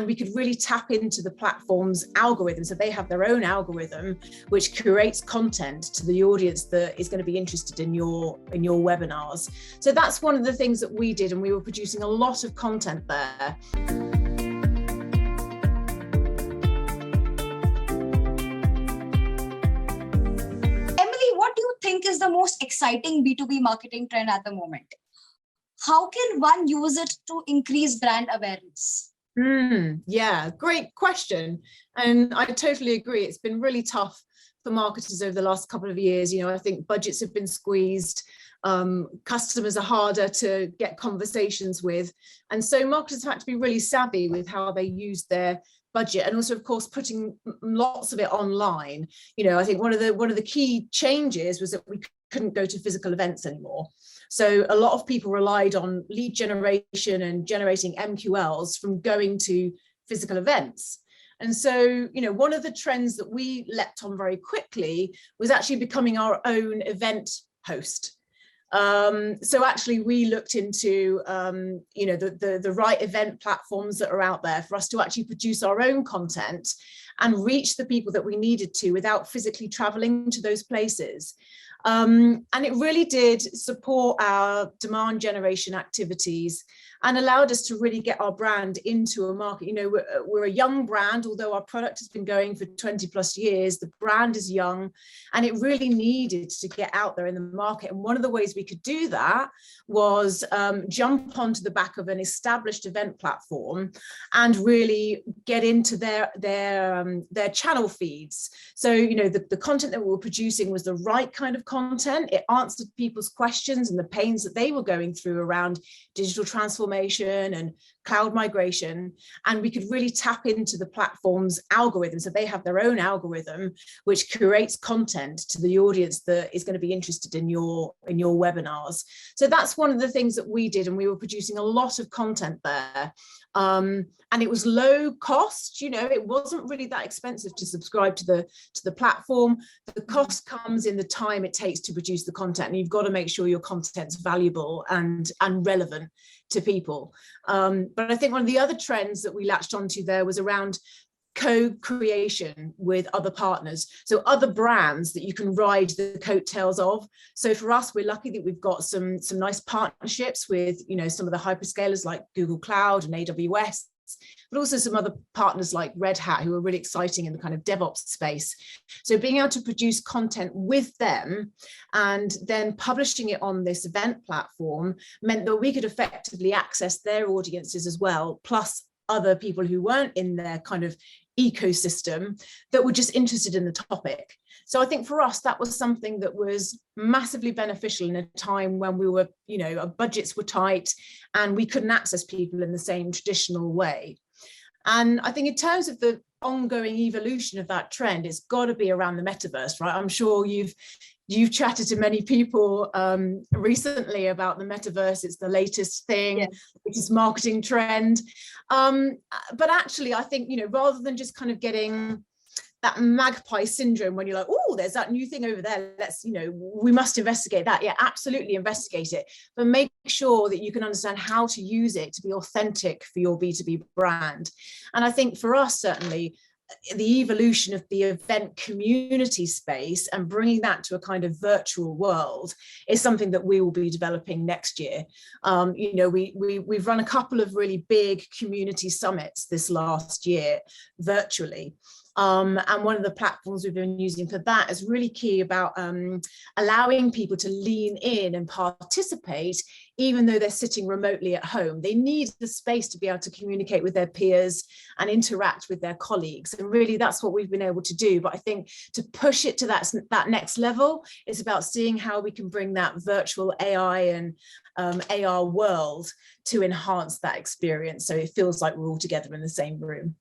we could really tap into the platform's algorithm. So they have their own algorithm, which curates content to the audience that is going to be interested in your webinars. So that's one of the things that we did, and we were producing a lot of content there. Emily, what do you think is the most exciting B2B marketing trend at the moment? How can one use it to increase brand awareness? Yeah, great question. And I totally agree. It's been really tough for marketers over the last couple of years. You know, I think budgets have been squeezed. Customers are harder to get conversations with. And so marketers have had to be really savvy with how they use their budget, and also, of course, putting lots of it online. You know, I think one of the key changes was that we couldn't go to physical events anymore. So a lot of people relied on lead generation and generating MQLs from going to physical events. And so, you know, one of the trends that we leapt on very quickly was actually becoming our own event host. So actually we looked into, you know, the right event platforms that are out there for us to actually produce our own content and reach the people that we needed to without physically traveling to those places. And it really did support our demand generation activities and allowed us to really get our brand into a market. You know, we're a young brand, although our product has been going for 20 plus years. The brand is young, and it really needed to get out there in the market. And one of the ways we could do that was jump onto the back of an established event platform and really get into their channel feeds. So, you know, the content that we were producing was the right kind of content. It answered people's questions and the pains that they were going through around digital transformation and cloud migration, and we could really tap into the platform's algorithm. So they have their own algorithm, which curates content to the audience that is going to be interested in your webinars. So that's one of the things that we did, and we were producing a lot of content there. And it was low cost. You know, it wasn't really that expensive to subscribe to the platform. The cost comes in the time it takes to produce the content, and you've got to make sure your content's valuable and relevant to people. But I think one of the other trends that we latched onto there was around co-creation with other partners, so other brands that you can ride the coattails of. So for us, we're lucky that we've got some nice partnerships with, you know, some of the hyperscalers like Google Cloud and AWS, but also some other partners like Red Hat, who are really exciting in the kind of DevOps space. So being able to produce content with them and then publishing it on this event platform meant that we could effectively access their audiences as well, plus other people who weren't in their kind of ecosystem that were just interested in the topic. So I think for us, that was something that was massively beneficial in a time when we were, you know, our budgets were tight and we couldn't access people in the same traditional way. And I think in terms of the ongoing evolution of that trend, it's got to be around the metaverse, right? I'm sure you've chatted to many people recently about the metaverse. It's the latest thing, yes. It's marketing trend. But actually, I think, you know, rather than just kind of getting that magpie syndrome when you're like, oh, there's that new thing over there, let's, you know, we must investigate that. Yeah, absolutely investigate it, but make sure that you can understand how to use it to be authentic for your B2B brand. And I think for us, certainly, the evolution of the event community space and bringing that to a kind of virtual world is something that we will be developing next year. You know, we've run a couple of really big community summits this last year virtually. And one of the platforms we've been using for that is really key about allowing people to lean in and participate, even though they're sitting remotely at home. They need the space to be able to communicate with their peers and interact with their colleagues. And really, that's what we've been able to do. But I think to push it to that next level, it's about seeing how we can bring that virtual AI and AR world to enhance that experience, so it feels like we're all together in the same room.